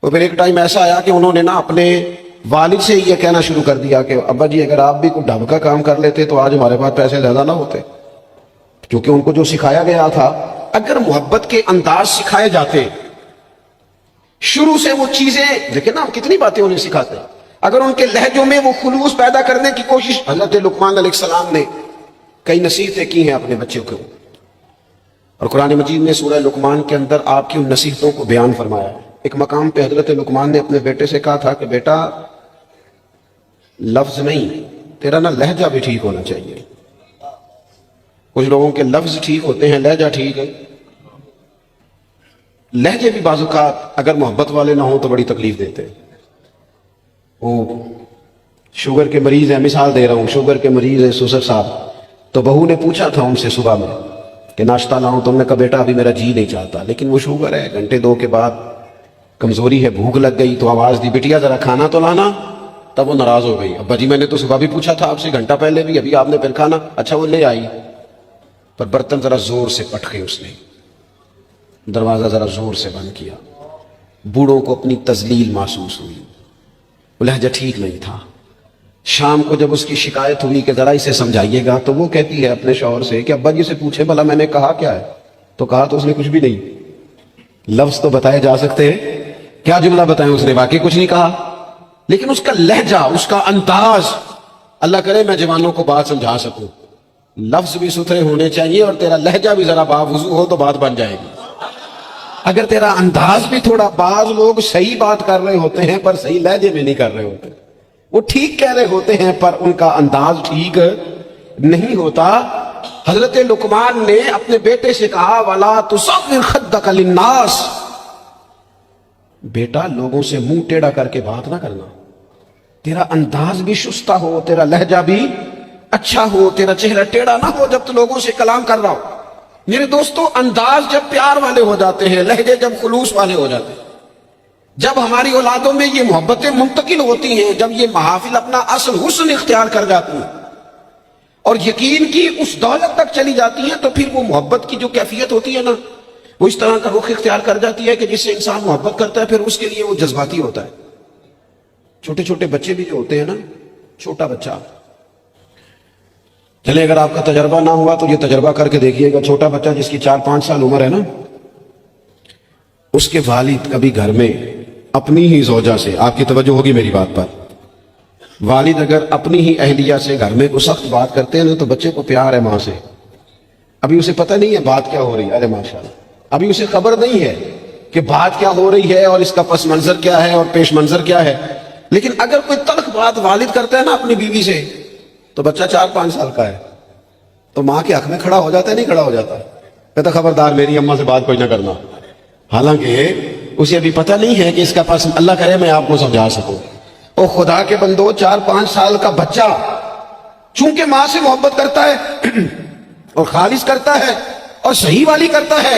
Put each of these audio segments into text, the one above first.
اور پھر ایک ٹائم ایسا آیا کہ انہوں نے نا اپنے والد سے یہ کہنا شروع کر دیا کہ ابا جی اگر آپ بھی کوئی ڈھب کا کام کر لیتے تو آج ہمارے پاس پیسے زیادہ نہ ہوتے. کیونکہ ان کو جو سکھایا گیا تھا، اگر محبت کے انداز سکھائے جاتے شروع سے، وہ چیزیں دیکھیں نا، ہم کتنی باتیں انہیں سکھاتے ہیں، اگر ان کے لہجوں میں وہ خلوص پیدا کرنے کی کوشش. حضرت لقمان علیہ السلام نے کئی نصیحتیں کی ہیں اپنے بچوں کو، اور قرآن مجید نے سورہ لقمان کے اندر آپ کی ان نصیحتوں کو بیان فرمایا ہے. ایک مقام پہ حضرت لقمان نے اپنے بیٹے سے کہا تھا کہ بیٹا، لفظ نہیں، تیرا نا لہجہ بھی ٹھیک ہونا چاہیے. کچھ لوگوں کے لفظ ٹھیک ہوتے ہیں، لہجہ ٹھیک ہے. لہجے بھی بعض اوقات اگر محبت والے نہ ہوں تو بڑی تکلیف دیتے ہیں. وہ شوگر کے مریض ہیں، مثال دے رہا ہوں، شوگر کے مریض ہیں سسر صاحب، تو بہو نے پوچھا تھا ان سے صبح میں کہ ناشتہ لاؤں، تو انہوں نے کہا بیٹا ابھی میرا جی نہیں چاہتا، لیکن وہ شوگر ہے، گھنٹے دو کے بعد کمزوری ہے، بھوک لگ گئی تو آواز دی بیٹیا ذرا کھانا تو لانا. تب وہ ناراض ہو گئی، ابا جی میں نے تو صبح بھی پوچھا تھا آپ سے، گھنٹہ پہلے بھی، ابھی آپ نے پھر کھانا. اچھا وہ لے آئی، پر برتن ذرا زور سے پٹکے، اس نے دروازہ ذرا زور سے بند کیا. بوڑھوں کو اپنی تذلیل محسوس ہوئی، وہ لہجہ ٹھیک نہیں تھا. شام کو جب اس کی شکایت ہوئی کہ ذرا اسے سمجھائیے گا، تو وہ کہتی ہے اپنے شوہر سے کہ ابا جی سے پوچھے بھلا میں نے کہا کیا ہے. تو کہا تو اس نے کچھ بھی نہیں. لفظ تو بتائے جا سکتے ہیں، کیا جملہ بتائیں، اس نے واقعی کچھ نہیں کہا، لیکن اس کا لہجہ، اس کا انداز، اللہ کرے میں جوانوں کو بات سمجھا سکوں. لفظ بھی ستھرے ہونے چاہیے اور تیرا لہجہ بھی ذرا باوضو ہو تو بات بن جائے گی. اگر تیرا انداز بھی تھوڑا، بعض لوگ صحیح بات کر رہے ہوتے ہیں پر صحیح لہجے میں نہیں کر رہے ہوتے، وہ ٹھیک کہہ رہے ہوتے ہیں پر ان کا انداز ٹھیک نہیں ہوتا. حضرت لقمان نے اپنے بیٹے سے کہا وَلَا تُصَغِّرْ خَدَّكَ لِلنَّاسِ، بیٹا لوگوں سے منہ ٹیڑھا کر کے بات نہ کرنا، تیرا انداز بھی شستہ ہو، تیرا لہجہ بھی اچھا ہو، تیرا چہرہ ٹیڑھا نہ ہو جب تو لوگوں سے کلام کر رہا ہو. میرے دوستو، انداز جب پیار والے ہو جاتے ہیں، لہجے جب خلوص والے ہو جاتے ہیں، جب ہماری اولادوں میں یہ محبتیں منتقل ہوتی ہیں، جب یہ محافل اپنا اصل حسن اختیار کر جاتی ہیں اور یقین کی اس دولت تک چلی جاتی ہیں، تو پھر وہ محبت کی جو کیفیت ہوتی ہے نا، وہ اس طرح کا رخ اختیار کر جاتی ہے کہ جس سے انسان محبت کرتا ہے پھر اس کے لیے وہ جذباتی ہوتا ہے. چھوٹے چھوٹے بچے بھی جو ہوتے ہیں نا، چھوٹا بچہ، چلے اگر آپ کا تجربہ نہ ہوا تو یہ تجربہ کر کے دیکھیے گا، چھوٹا بچہ جس کی 4-5 سال عمر ہے نا، اس کے والد کبھی گھر میں اپنی ہی زوجہ سے، آپ کی توجہ ہوگی میری بات پر، والد اگر اپنی ہی اہلیہ سے گھر میں کوئی سخت بات کرتے ہیں نا تو بچے کو پیار ہے ماں سے. ابھی اسے پتہ نہیں ہے بات کیا ہو رہی ہے، ارے ماشاءاللہ، ابھی اسے خبر نہیں ہے کہ بات کیا ہو رہی ہے اور اس کا پس منظر کیا ہے اور پیش منظر کیا ہے. لیکن اگر کوئی تلخ بات والد کرتا ہے نا اپنی بیوی سے، تو بچہ 4-5 سال کا ہے تو ماں کے حق میں کھڑا ہو جاتا ہے، نہیں کھڑا ہو جاتا، کہتا خبردار میری اماں سے بات کوئی نہ کرنا. حالانکہ اسے ابھی پتہ نہیں ہے کہ اس کا پس، اللہ کرے میں آپ کو سمجھا سکوں. او خدا کے بندو، 4-5 سال کا بچہ چونکہ ماں سے محبت کرتا ہے اور خالص کرتا ہے اور صحیح والی کرتا ہے،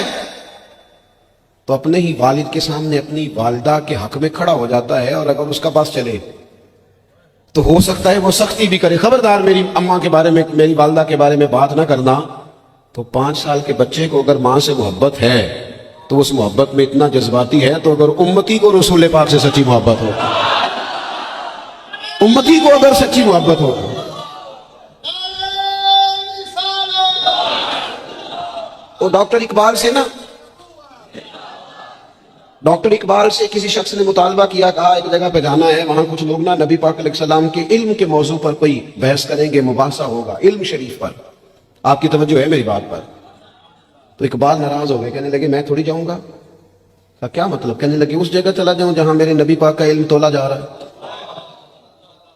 تو اپنے ہی والد کے سامنے اپنی والدہ کے حق میں کھڑا ہو جاتا ہے. اور اگر اس کا پاس چلے تو ہو سکتا ہے وہ سختی بھی کرے، خبردار میری اماں کے بارے میں، میری والدہ کے بارے میں بات نہ کرنا. تو 5 سال کے بچے کو اگر ماں سے محبت ہے تو اس محبت میں اتنا جذباتی ہے، تو اگر امتی کو رسول پاک سے سچی محبت ہو، امتی کو اگر سچی محبت ہو، تو ڈاکٹر اقبال سے نا، ڈاکٹر اقبال سے کسی شخص نے مطالبہ کیا، کہا ایک جگہ پہ جانا ہے، وہاں کچھ لوگ نا نبی پاک علیہ السلام کے علم کے موضوع پر کوئی بحث کریں گے، مباحثہ ہوگا علم شریف پر. آپ کی توجہ ہے میری بات پر؟ تو اقبال ناراض ہو گئے، کہنے لگے میں تھوڑی جاؤں گا. کیا مطلب؟ کہنے لگے اس جگہ چلا جاؤں جہاں میرے نبی پاک کا علم تولا جا رہا ہے.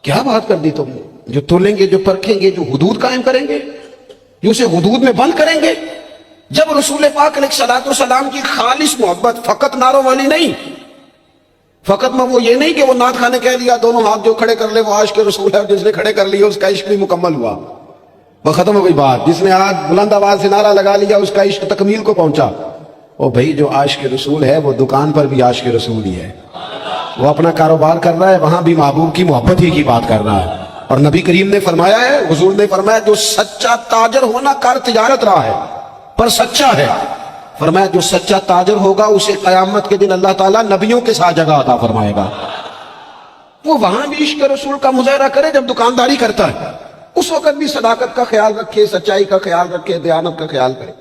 کیا بات کر دی تم نے؟ جو تولیں گے، جو پرکھیں گے، جو حدود قائم کریں گے، جو اسے حدود میں بند کریں گے. جب رسول پاک علیہ السلام کی خالص محبت، فقط نعروں والی نہیں، فقط میں وہ یہ نہیں کہ وہ نعت خانے کہہ دیا دونوں ہاتھ جو کھڑے کر لے وہ عاشق رسول ہے، جس نے کھڑے کر لیے اس کا عشق بھی مکمل ہوا، وہ ختم ہو گئی بات. جس نے آج بلند آواز سے نعرہ لگا لیا اس کا عشق تکمیل کو پہنچا. او بھائی، جو عاشق رسول ہے وہ دکان پر بھی عاشق رسول ہی ہے، وہ اپنا کاروبار کر رہا ہے، وہاں بھی محبوب کی محبت ہی کی بات کر رہا ہے. اور نبی کریم نے فرمایا ہے، حضور نے فرمایا، جو سچا تاجر ہونا کار تجارت رہا ہے پر سچا ہے، فرمایا جو سچا تاجر ہوگا اسے قیامت کے دن اللہ تعالیٰ نبیوں کے ساتھ جگہ عطا فرمائے گا. وہ وہاں بھی عشق رسول کا مظاہرہ کرے جب دکانداری کرتا ہے، اس وقت بھی صداقت کا خیال رکھے، سچائی کا خیال رکھے، دیانت کا خیال کرے.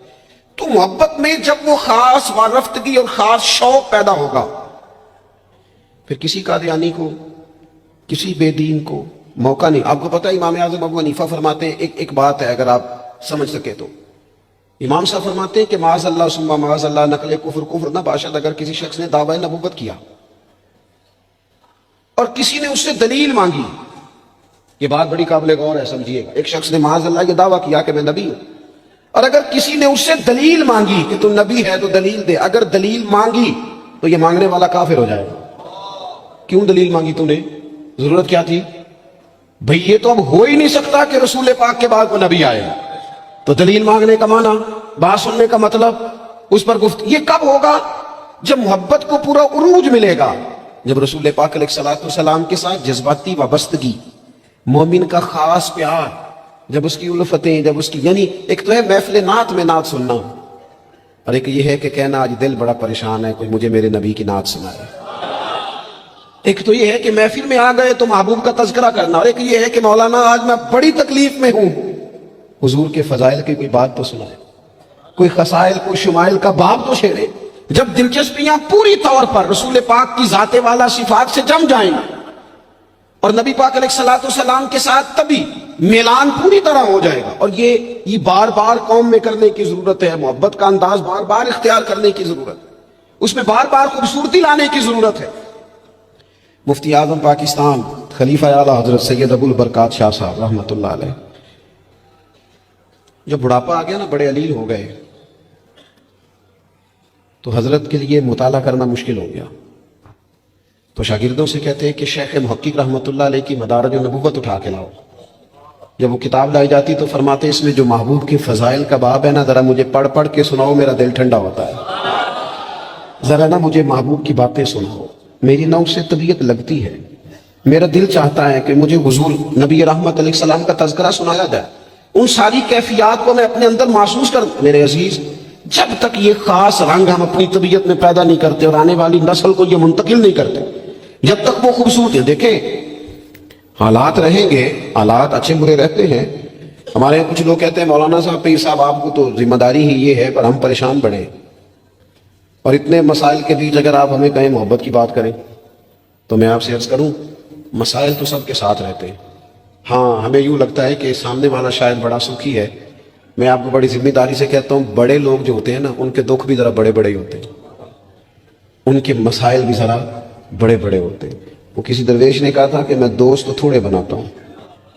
تو محبت میں جب وہ خاص وارفتگی اور خاص شوق پیدا ہوگا، پھر کسی قادیانی کو، کسی بے دین کو موقع نہیں. آپ کو پتہ ہے امام اعظم ابو حنیفہ فرماتے ہیں، ایک بات ہے اگر آپ سمجھ سکے تو، امام صاحب فرماتے ہیں کہ معاذ اللہ ثم معاذ اللہ نقل کفر نہ باشد. اگر کسی شخص نے دعوی نبوت کیا اور کسی نے اس سے دلیل مانگی، یہ بات بڑی قابل غور ہے، سمجھیے گا. ایک شخص نے معاذ اللہ یہ دعویٰ کیا کہ میں نبی ہوں، اور اگر کسی نے اس سے دلیل مانگی کہ تو نبی ہے تو دلیل دے، اگر دلیل مانگی تو یہ مانگنے والا کافر ہو جائے گا. کیوں دلیل مانگی تو نے؟ ضرورت کیا تھی بھئی؟ یہ تو اب ہو ہی نہیں سکتا کہ رسول پاک کے بعد کوئی نبی آئے. تو دلیل مانگنے کا معنی، بات سننے کا مطلب، اس پر گفت. یہ کب ہوگا؟ جب محبت کو پورا عروج ملے گا، جب رسول پاک علیہ الصلوۃ والسلام کے ساتھ جذباتی وابستگی، مومن کا خاص پیار، جب اس کی الفتیں، جب اس کی، یعنی ایک تو ہے محفل نعت میں نعت سننا، اور ایک یہ ہے کہ کہنا آج دل بڑا پریشان ہے، کوئی مجھے میرے نبی کی نعت سنائے. ایک تو یہ ہے کہ محفل میں آ گئے تو محبوب کا تذکرہ کرنا، اور ایک یہ ہے کہ مولانا آج میں بڑی تکلیف میں ہوں، حضور کے فضائل کی کوئی بات تو سنائے، کوئی خصائل، کوئی شمائل کا باب تو چھیڑے. جب دلچسپیاں پوری طور پر رسول پاک کی ذات والا صفات سے جم جائیں اور نبی پاک علیہ الصلوۃ والسلام کے ساتھ تبھی میلان پوری طرح ہو جائے گا. اور یہ بار بار قوم میں کرنے کی ضرورت ہے. محبت کا انداز بار بار اختیار کرنے کی ضرورت ہے، اس میں بار بار خوبصورتی لانے کی ضرورت ہے. مفتی اعظم پاکستان خلیفہ اعلیٰ حضرت سید ابو البرکات شاہ صاحب رحمۃ اللہ علیہ، جب بڑھاپا آ گیا نا، بڑے علیل ہو گئے، تو حضرت کے لیے مطالعہ کرنا مشکل ہو گیا. تو شاگردوں سے کہتے ہیں کہ شیخ محقق رحمۃ اللہ علیہ کی مدارج النبوت اٹھا کے لاؤ. جب وہ کتاب لائی جاتی تو فرماتے اس میں جو محبوب کے فضائل کا باب ہے نا، ذرا مجھے پڑھ پڑھ کے سناؤ، میرا دل ٹھنڈا ہوتا ہے. ذرا نا مجھے محبوب کی باتیں سناؤ، میری نو سے طبیعت لگتی ہے، میرا دل چاہتا ہے کہ مجھے حضور نبی رحمت علیہ السلام کا تذکرہ سنایا جائے. ان ساری کیفیات کو میں اپنے اندر محسوس کر. میرے عزیز، جب تک یہ خاص رنگ ہم اپنی طبیعت میں پیدا نہیں کرتے اور آنے والی نسل کو یہ منتقل نہیں کرتے، جب تک وہ خوبصورت ہے. دیکھیں حالات رہیں گے، حالات اچھے برے رہتے ہیں. ہمارے یہاں کچھ لوگ کہتے ہیں مولانا صاحب پیر صاحب آپ کو تو ذمہ داری ہی یہ ہے پر ہم پریشان بڑھیں، اور اتنے مسائل کے بیچ اگر آپ ہمیں کہیں محبت کی بات کریں تو میں آپ سے عرض کروں مسائل تو سب کے ساتھ رہتے ہیں. ہاں ہمیں یوں لگتا ہے کہ سامنے والا شاید بڑا سکھی ہے. میں آپ کو بڑی ذمہ داری سے کہتا ہوں بڑے لوگ جو ہوتے ہیں نا ان کے دکھ بھی ذرا بڑے بڑے ہی ہوتے ہیں، ان کے مسائل بھی ذرا بڑے بڑے ہوتے ہیں. وہ کسی درویش نے کہا تھا کہ میں دوست تو تھوڑے بناتا ہوں.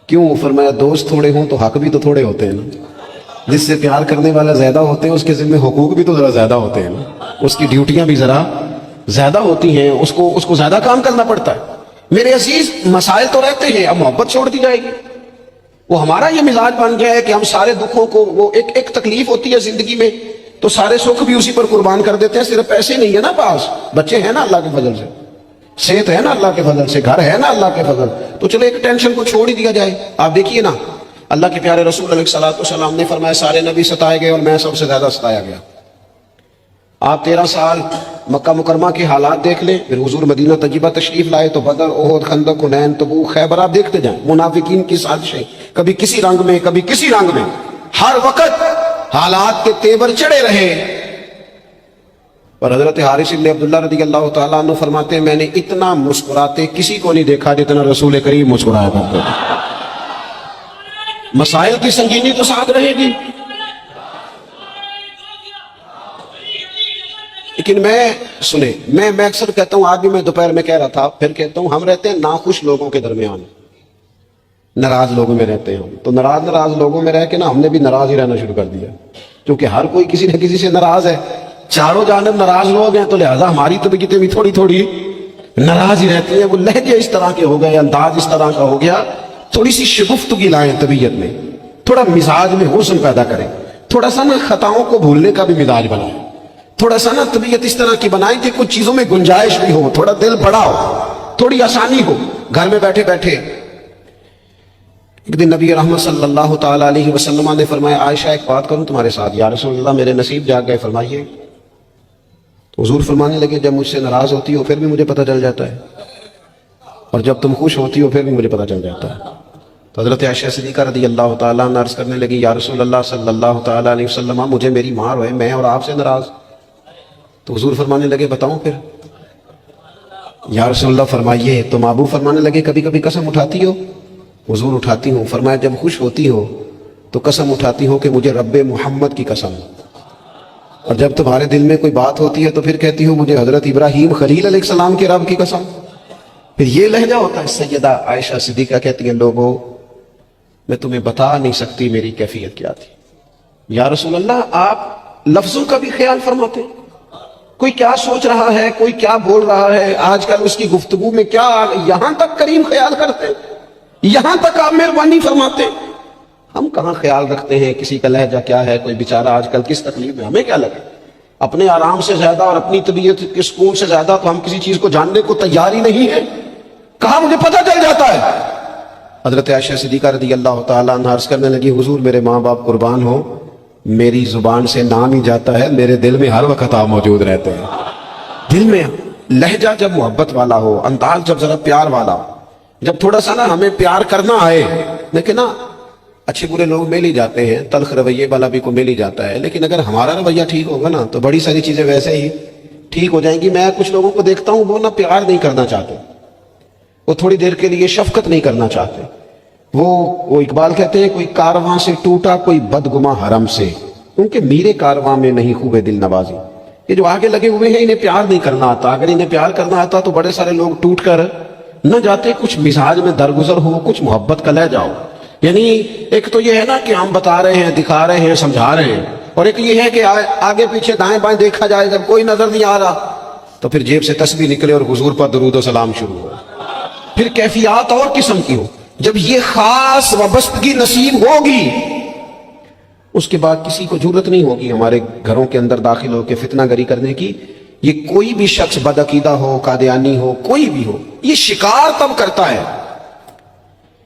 کیوں؟ فرمایا دوست تھوڑے ہوں تو حق بھی تو تھوڑے ہوتے ہیں نا. جس سے پیار کرنے والا زیادہ ہوتے ہیں اس کے ذمہ حقوق بھی تو ذرا زیادہ ہوتے ہیں نا، اس کی ڈیوٹیاں بھی ذرا زیادہ ہوتی ہیں، اس کو زیادہ کام کرنا پڑتا ہے. میرے عزیز مسائل تو رہتے ہیں، اب محبت چھوڑ دی جائے گی. وہ ہمارا یہ مزاج بن گیا ہے کہ ہم سارے دکھوں کو، وہ ایک تکلیف ہوتی ہے زندگی میں تو سارے سکھ بھی اسی پر قربان کر دیتے ہیں. صرف پیسے نہیں ہے نا پاس، بچے ہیں نا اللہ کے فضل سے، صحت ہے نا اللہ کے فضل سے، گھر ہے نا اللہ کے فضل، تو چلے ایک ٹینشن کو چھوڑ ہی دیا جائے. آپ دیکھیے نا اللہ کے پیارے رسول علیہ الصلوۃ والسلام نے فرمایا سارے نبی ستائے گئے اور میں سب سے زیادہ ستایا گیا. آپ 13 سال مکہ مکرمہ کے حالات دیکھ لیں، پھر حضور مدینہ طیبہ تشریف لائے تو بدر، احد، خندق، حنین، تبوک، خیبر آپ دیکھتے جائیں. منافقین کی سازشیں کبھی کسی رنگ میں کبھی کسی رنگ میں، ہر وقت حالات کے تیور چڑھے رہے. اور حضرت حارث بن عبداللہ رضی اللہ تعالیٰ عنہ فرماتے ہیں میں نے اتنا مسکراتے کسی کو نہیں دیکھا جتنا رسول کریم مسکرایا کرتے تھے. مسائل کی سنگینی تو ساتھ رہے گی، لیکن میں اکثر کہتا ہوں، آج بھی میں دوپہر میں کہہ رہا تھا پھر کہتا ہوں، ہم رہتے ہیں ناخوش لوگوں کے درمیان، ناراض لوگوں میں رہتے ہیں ہم. تو ناراض لوگوں میں رہ کے نا ہم نے بھی ناراض ہی رہنا شروع کر دیا، کیونکہ ہر کوئی کسی نہ کسی سے ناراض ہے. چاروں جانب ناراض لوگ ہیں تو لہذا ہماری طبیعتیں بھی تھوڑی تھوڑی ناراض ہی رہتی ہیں. وہ لہجے اس طرح کے ہو گئے، انداز اس طرح کا ہو گیا. تھوڑی سی شگفتگی لائیں طبیعت میں، تھوڑا مزاج میں حسن پیدا کریں، تھوڑا سا نا خطاؤں کو بھولنے کا بھی مزاج بنائیں، تھوڑا سا نا طبیعت اس طرح کی بنائیں کہ کچھ چیزوں میں گنجائش بھی ہو، تھوڑا دل بڑا ہو، تھوڑی آسانی ہو گھر میں بیٹھے بیٹھے. ایک دن نبی رحمت صلی اللہ تعالیٰ علیہ وسلم نے فرمایا عائشہ ایک بات کروں تمہارے ساتھ؟ یا رسول اللہ میرے نصیب جاگ گئے. فرمائیے. تو حضور فرمانے لگے جب مجھ سے ناراض ہوتی ہو پھر بھی مجھے پتہ چل جاتا ہے، اور جب تم خوش ہوتی ہو پھر بھی مجھے پتہ چل جاتا ہے۔ تو حضرت عائشہ صدیقہ رضی اللہ تعالیٰ عنہ عرض کرنے لگی یا رسول اللہ صلی اللہ تعالیٰ علیہ وسلم مجھے میری ماں روئے، میں اور آپ سے ناراض۔ تو حضور فرمانے لگے بتاؤں پھر؟ یا رسول اللہ فرمائیے۔ تو محبوب فرمانے لگے کبھی کبھی قسم اٹھاتی ہو؟ حضور اٹھاتی ہوں۔ فرمایا جب خوش ہوتی ہو تو قسم اٹھاتی ہو کہ مجھے رب محمد کی قسم، اور جب تمہارے دل میں کوئی بات ہوتی ہے تو پھر کہتی ہو مجھے حضرت ابراہیم خلیل علیہ السلام کے رب کی قسم۔ پھر یہ لہجہ ہوتا ہے۔ سیدہ عائشہ صدیقہ کہتی ہیں لوگوں میں تمہیں بتا نہیں سکتی میری کیفیت کیا تھی۔ یا رسول اللہ آپ لفظوں کا بھی خیال فرماتے ہیں، کوئی کیا سوچ رہا ہے، کوئی کیا بول رہا ہے، آج کل اس کی گفتگو میں کیا، یہاں تک کریم خیال کرتے ہیں، یہاں تک آپ مہربانی فرماتے ہیں۔ ہم کہاں خیال رکھتے ہیں کسی کا لہجہ کیا ہے، کوئی بیچارہ آج کل کس تکلیف میں، ہمیں کیا لگے؟ اپنے آرام سے زیادہ اور اپنی طبیعت کے سکون سے زیادہ تو ہم کسی چیز کو جاننے کو تیار ہی نہیں ہے۔ کہاں مجھے پتہ چل جاتا ہے۔ حضرت عائشہ صدیقہ رضی اللہ تعالیٰ عنہ عرض کرنے لگی حضور میرے ماں باپ قربان ہو، میری زبان سے نام ہی جاتا ہے، میرے دل میں ہر وقت آپ موجود رہتے ہیں۔ دل میں لہجہ جب محبت والا ہو، انداز جب ذرا پیار والا ہو، جب تھوڑا سا نا ہمیں پیار کرنا آئے، لیکن نا اچھے برے لوگ مل ہی جاتے ہیں، تلخ رویے والا بھی کو مل ہی جاتا ہے، لیکن اگر ہمارا رویہ ٹھیک ہوگا نا تو بڑی ساری چیزیں ویسے ہی ٹھیک ہو جائیں گی۔ میں کچھ لوگوں کو دیکھتا ہوں وہ نا پیار نہیں کرنا چاہتے، وہ تھوڑی دیر کے لیے شفقت نہیں کرنا چاہتے۔ وہ اقبال کہتے ہیں کوئی کارواں سے ٹوٹا کوئی بدگماں حرم سے، کیونکہ میرے کارواں میں نہیں خوبے دل نوازی۔ یہ جو آگے لگے ہوئے ہیں انہیں پیار نہیں کرنا آتا، اگر انہیں پیار کرنا آتا تو بڑے سارے لوگ ٹوٹ کر نہ جاتے۔ کچھ مزاج میں درگزر ہو، کچھ محبت کا لہجہ ہو۔ یعنی ایک تو یہ ہے نا کہ ہم بتا رہے ہیں، دکھا رہے ہیں، سمجھا رہے ہیں، اور ایک یہ ہے کہ آگے پیچھے دائیں بائیں دیکھا جائے، جب کوئی نظر نہیں آ رہا تو پھر جیب سے تسبیح نکلے اور حضور پر درود و سلام شروع ہو۔ پھر کیفیات اور قسم کی ہو۔ جب یہ خاص وابستگی نصیب ہوگی اس کے بعد کسی کو جرت نہیں ہوگی ہمارے گھروں کے اندر داخل ہو کے فتنہ گری کرنے کی۔ یہ کوئی بھی شخص بدعقیدہ ہو، قادیانی ہو، کوئی بھی ہو، یہ شکار تب کرتا ہے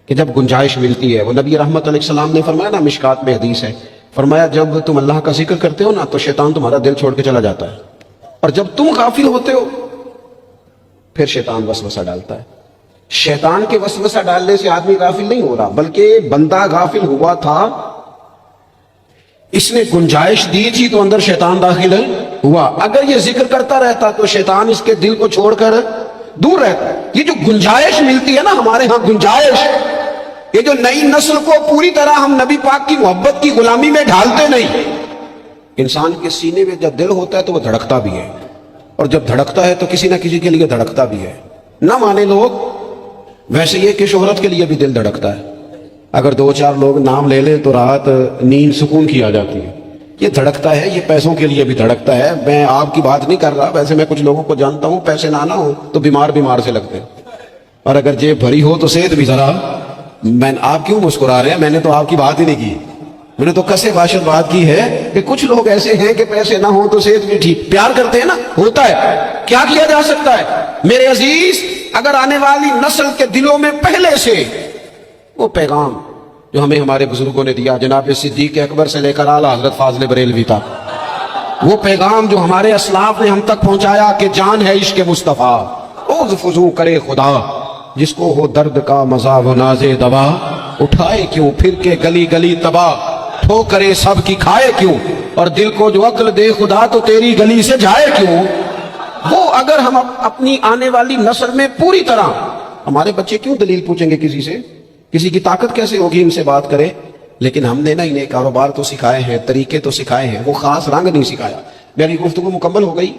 کہ جب گنجائش ملتی ہے۔ وہ نبی رحمت علیہ السلام نے فرمایا نا، مشکات میں حدیث ہے، فرمایا جب تم اللہ کا ذکر کرتے ہو نا تو شیطان تمہارا دل چھوڑ کے چلا جاتا ہے، اور جب تم غافل ہوتے ہو پھر شیطان وسوسہ ڈالتا ہے۔ شیطان کے وسوسہ ڈالنے سے آدمی غافل نہیں ہو رہا، بلکہ بندہ غافل ہوا تھا، اس نے گنجائش دی تھی تو اندر شیطان داخل ہوا۔ اگر یہ ذکر کرتا رہتا تو شیطان اس کے دل کو چھوڑ کر دور رہتا ہے۔ یہ جو گنجائش ملتی ہے نا ہمارے ہاں، گنجائش، یہ جو نئی نسل کو پوری طرح ہم نبی پاک کی محبت کی غلامی میں ڈھالتے نہیں۔ انسان کے سینے میں جب دل ہوتا ہے تو وہ دھڑکتا بھی ہے، اور جب دھڑکتا ہے تو کسی نہ کسی کے لیے دھڑکتا بھی ہے۔ نہ مانے لوگ، ویسے یہ کہ شہرت کے لیے بھی دل دھڑکتا ہے، اگر دو چار لوگ نام لے لیں تو رات نیند سکون کی آ جاتی ہے۔ یہ دھڑکتا ہے، یہ پیسوں کے لیے بھی دھڑکتا ہے۔ میں آپ کی بات نہیں کر رہا، ویسے میں کچھ لوگوں کو جانتا ہوں پیسے نہ ہو تو بیمار سے لگتے ہیں، اور اگر جیب بھری ہو تو صحت بھی ذرا۔ آپ کیوں مسکرا رہے ہیں؟ میں نے تو آپ کی بات ہی نہیں کی، میں نے تو کسے باشد بات کی ہے کہ کچھ لوگ ایسے ہیں کہ پیسے نہ ہوں تو صحت بھی ٹھیک۔ پیار کرتے ہیں نا، ہوتا ہے، کیا کیا جا سکتا ہے؟ میرے عزیز، اگر آنے والی نسل کے دلوں میں پہلے سے وہ پیغام جو ہمیں ہمارے بزرگوں نے دیا، جناب صدیق اکبر سے لے کر اعلیٰ حضرت فاضل بریلوی تک، وہ پیغام جو ہمارے اسلاف نے ہم تک پہنچایا کہ جان ہے عشق مصطفیٰ، اوز فضو کرے خدا، جس کو ہو درد کا مزہ و ناز دوا، اٹھائے کیوں پھر کے گلی گلی تباہ، ٹھوکرے سب کی کھائے کیوں، اور دل کو جو عقل دے خدا تو تیری گلی سے جائے کیوں۔ وہ اگر ہم اپنی آنے والی نسل میں پوری طرح، ہمارے بچے کیوں دلیل پوچھیں گے کسی سے؟ کسی کی طاقت کیسے ہوگی ان سے بات کرے؟ لیکن ہم نے نا انہیں کاروبار تو سکھائے ہیں، طریقے تو سکھائے ہیں، وہ خاص رنگ نہیں سکھایا۔ میری گفتگو مکمل ہو گئی،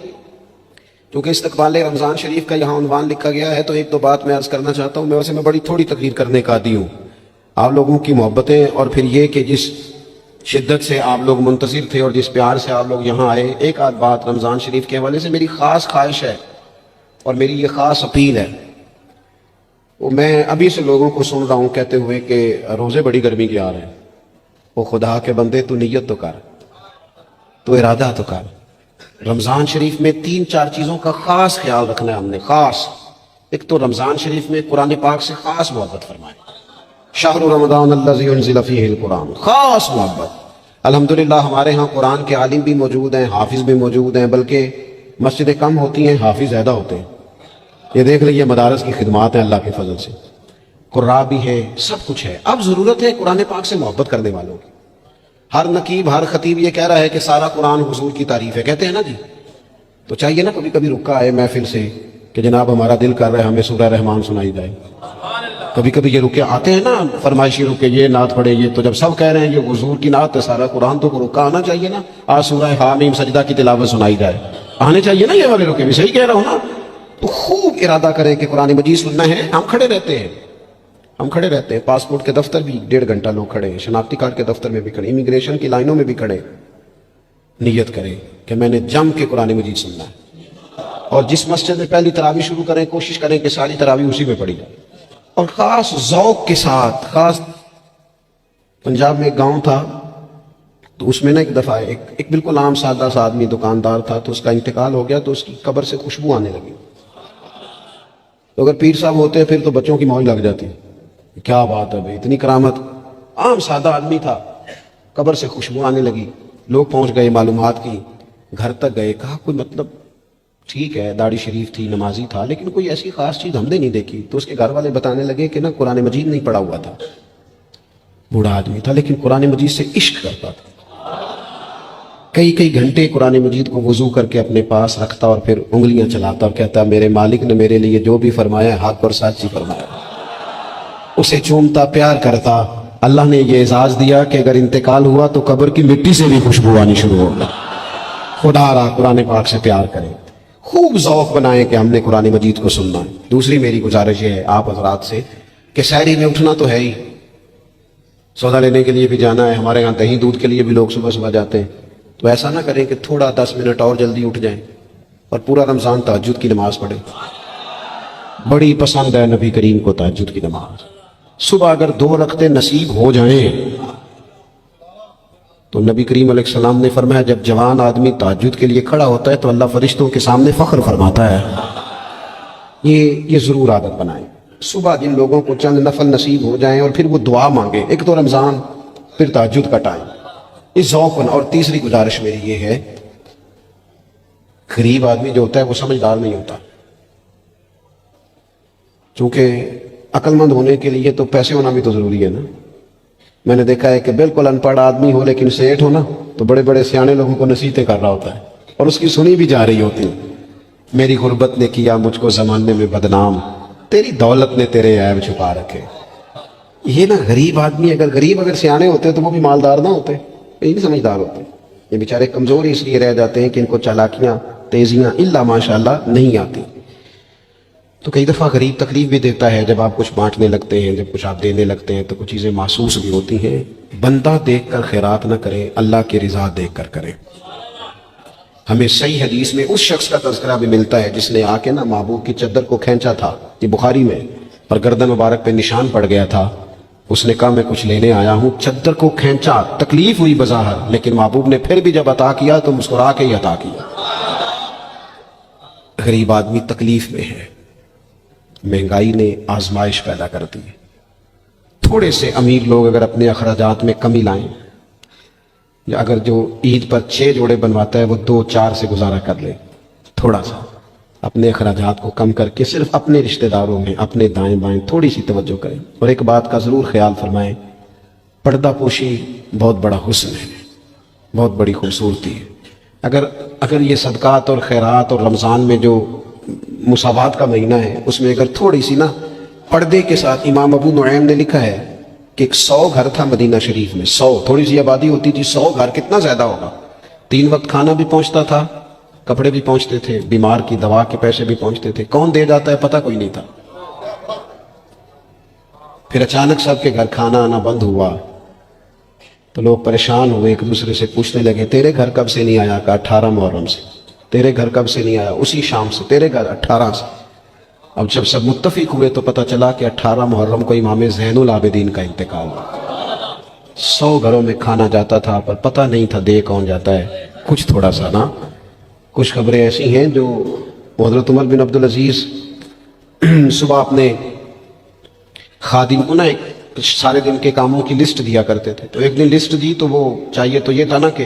کیونکہ استقبال رمضان شریف کا یہاں عنوان لکھا گیا ہے، تو ایک دو بات میں عرض کرنا چاہتا ہوں۔ میں بڑی تھوڑی تقریر کرنے کا عادی ہوں، آپ لوگوں کی محبتیں اور پھر یہ کہ جس شدت سے آپ لوگ منتظر تھے اور جس پیار سے آپ لوگ یہاں آئے، ایک آدھ بات رمضان شریف کے حوالے سے میری خاص خواہش ہے اور میری یہ خاص اپیل ہے۔ میں ابھی سے لوگوں کو سن رہا ہوں کہتے ہوئے کہ روزے بڑی گرمی کے آ رہے ہیں۔ وہ خدا کے بندے، تو نیت تو کر، تو ارادہ تو کر۔ رمضان شریف میں 3-4 چیزوں کا خاص خیال رکھنا ہے ہم نے، خاص۔ ایک تو رمضان شریف میں قرآن پاک سے خاص محبت فرمائے، شہر رمضان الذی انزل فیہ القرآن، خاص محبت۔ الحمدللہ ہمارے ہاں قرآن کے عالم بھی موجود ہیں، حافظ بھی موجود ہیں، بلکہ مسجدیں کم ہوتی ہیں، حافظ زیادہ ہوتے ہیں. یہ دیکھ لیجیے مدارس کی خدمات ہیں اللہ کے فضل سے، قراء بھی ہے، سب کچھ ہے. اب ضرورت ہے قرآن پاک سے محبت کرنے والوں کی. ہر نقیب ہر خطیب یہ کہہ رہا ہے کہ سارا قرآن حضور کی تعریف ہے، کہتے ہیں نا جی. تو چاہیے نا کبھی کبھی رکا ہے محفل سے کہ جناب ہمارا دل کر رہا ہے ہمیں سورہ رحمان سنائی جائے. کبھی کبھی یہ رکے آتے ہیں نا فرمائشی رکے، یہ نعت پڑھے. یہ تو جب سب کہہ رہے ہیں یہ حضور کی نعت ہے سارا قرآن، تو رکا آنا چاہیے نا. آج سورہ حامیم سجدہ کی تلاوت سنائی جائے، آنے چاہیے نا یہ والے رکے بھی. صحیح کہہ رہا ہوں نا؟ تو خوب ارادہ کریں کہ قرآن مجید سننا ہے. ہم کھڑے رہتے ہیں پاسپورٹ کے دفتر بھی 1.5 گھنٹہ لوگ کھڑے ہیں، شناختی کارڈ کے دفتر میں بھی کھڑے، امیگریشن کی لائنوں میں بھی کھڑے. نیت کریں کہ میں نے جم کے قرآن مجید سننا ہے. اور جس مسجد میں پہلی تراویح شروع کریں کوشش کریں کہ ساری تراویح اسی میں پڑھی جائے، اور خاص ذوق کے ساتھ. خاص پنجاب میں ایک گاؤں تھا، تو اس میں نا ایک دفعہ ایک بالکل عام سادہ سا آدمی دکاندار تھا، تو اس کا انتقال ہو گیا، تو اس کی قبر سے خوشبو آنے لگی. تو اگر پیر صاحب ہوتے پھر تو بچوں کی موج لگ جاتی. کیا بات ہے بھائی، اتنی کرامت. عام سادہ آدمی تھا، قبر سے خوشبو آنے لگی. لوگ پہنچ گئے، معلومات کی، گھر تک گئے. کہا کوئی مطلب ٹھیک ہے داڑھی شریف تھی، نمازی تھا، لیکن کوئی ایسی خاص چیز ہم نے نہیں دیکھی. تو اس کے گھر والے بتانے لگے کہ نا قرآن مجید نہیں پڑھا ہوا تھا. بوڑھا آدمی تھا لیکن قرآن مجید سے عشق کرتا تھا. کئی گھنٹے قرآن مجید کو وضو کر کے اپنے پاس رکھتا اور پھر انگلیاں چلاتا اور کہتا میرے مالک نے میرے لیے جو بھی فرمایا حق اور سچ ہی فرمایا. اسے چومتا، پیار کرتا. اللہ نے یہ اعزاز دیا کہ اگر انتقال ہوا تو قبر کی مٹی سے بھی خوشبو آنی شروع ہوگی. خدا را قرآن پاک سے پیار کریں، خوب ذوق بنائیں کہ ہم نے قرآن مجید کو سننا ہے. دوسری میری گزارش یہ ہے آپ حضرات سے کہ سحری میں اٹھنا تو ہے ہی، سودا لینے کے لیے بھی جانا ہے. ہمارے یہاں دہی دودھ کے لیے بھی لوگ صبح صبح جاتے ہیں. تو ایسا نہ کریں کہ تھوڑا 10 منٹ اور جلدی اٹھ جائیں اور پورا رمضان تہجد کی نماز پڑھیں. بڑی پسند ہے نبی کریم کو تہجد کی نماز. صبح اگر 2 رکعتیں نصیب ہو جائیں تو نبی کریم علیہ السلام نے فرمایا جب جوان آدمی تہجد کے لیے کھڑا ہوتا ہے تو اللہ فرشتوں کے سامنے فخر فرماتا ہے. یہ ضرور عادت بنائیں. صبح جن لوگوں کو چند نفل نصیب ہو جائیں اور پھر وہ دعا مانگیں، ایک تو رمضان پھر تہجد کا ٹائم، اس ذوق بنا. اور تیسری گزارش میری یہ ہے غریب آدمی جو ہوتا ہے وہ سمجھدار نہیں ہوتا. چونکہ عقل مند ہونے کے لیے تو پیسے ہونا بھی تو ضروری ہے نا. میں نے دیکھا ہے کہ بالکل ان پڑھ آدمی ہو لیکن سیٹھ ہو نا تو بڑے بڑے سیانے لوگوں کو نصیحتیں کر رہا ہوتا ہے اور اس کی سنی بھی جا رہی ہوتی. میری غربت نے کیا مجھ کو زمانے میں بدنام، تیری دولت نے تیرے عیب چھپا رکھے. یہ نا غریب آدمی اگر سیانے ہوتے تو وہ بھی مالدار نہ ہوتے، یہ نہیں سمجھدار ہوتے. یہ بیچارے کمزور اس لیے رہ جاتے ہیں کہ ان کو چالاکیاں تیزیاں الا ماشاءاللہ نہیں آتی. تو کئی دفعہ غریب تکلیف بھی دیتا ہے جب آپ کچھ بانٹنے لگتے ہیں، جب کچھ آپ دینے لگتے ہیں تو کچھ چیزیں محسوس بھی ہوتی ہیں. بندہ دیکھ کر خیرات نہ کریں، اللہ کی رضا دیکھ کر کریں. ہمیں صحیح حدیث میں اس شخص کا تذکرہ بھی ملتا ہے جس نے آ کے نا محبوب کی چادر کو کھینچا تھا، یہ بخاری میں، اور گردن مبارک پہ نشان پڑ گیا تھا. اس نے کہا میں کچھ لینے آیا ہوں، چادر کو کھینچا، تکلیف ہوئی بظاہر، لیکن محبوب نے پھر بھی جب عطا کیا تو مسکرا کے ہی عطا کیا. غریب آدمی تکلیف میں ہے، مہنگائی نے آزمائش پیدا کر دی. تھوڑے سے امیر لوگ اگر اپنے اخراجات میں کمی لائیں، یا اگر جو عید پر 6 جوڑے بنواتا ہے وہ 2-4 سے گزارا کر لے، تھوڑا سا اپنے اخراجات کو کم کر کے صرف اپنے رشتہ داروں میں اپنے دائیں بائیں تھوڑی سی توجہ کریں. اور ایک بات کا ضرور خیال فرمائیں، پردہ پوشی بہت بڑا حسن ہے، بہت بڑی خوبصورتی ہے. اگر یہ صدقات اور خیرات اور رمضان میں جو مساوات کا مہینہ ہے اس میں اگر تھوڑی سی نا پردے کے ساتھ، امام ابو نعیم نے لکھا ہے کہ 100 گھر تھا مدینہ شریف میں، 100 تھوڑی سی آبادی ہوتی تھی، 100 گھر کتنا زیادہ ہوگا. 3 وقت کھانا بھی پہنچتا تھا، کپڑے بھی پہنچتے تھے، بیمار کی دوا کے پیسے بھی پہنچتے تھے. کون دے جاتا ہے پتہ کوئی نہیں تھا. پھر اچانک سب کے گھر کھانا آنا بند ہوا تو لوگ پریشان ہوئے، ایک دوسرے سے پوچھنے لگے تیرے گھر کب سے نہیں آیا؟ کا 18 محرم سے. تیرے گھر کب سے نہیں آیا؟ اسی شام سے. تیرے گھر 18 سے. اب جب سب متفق ہوئے تو پتہ چلا کہ 18 محرم کو امام زین العابدین کا انتقال ہوا. 100 گھروں میں کھانا جاتا تھا پر پتہ نہیں تھا دے کون جاتا ہے. کچھ تھوڑا سا نا، کچھ خبریں ایسی ہیں جو حضرت عمر بن عبدالعزیز صبح اپنے خادم کو نا ایک سارے دن کے کاموں کی لسٹ دیا کرتے تھے. تو ایک دن لسٹ دی تو وہ چاہیے تو یہ تھا نا کہ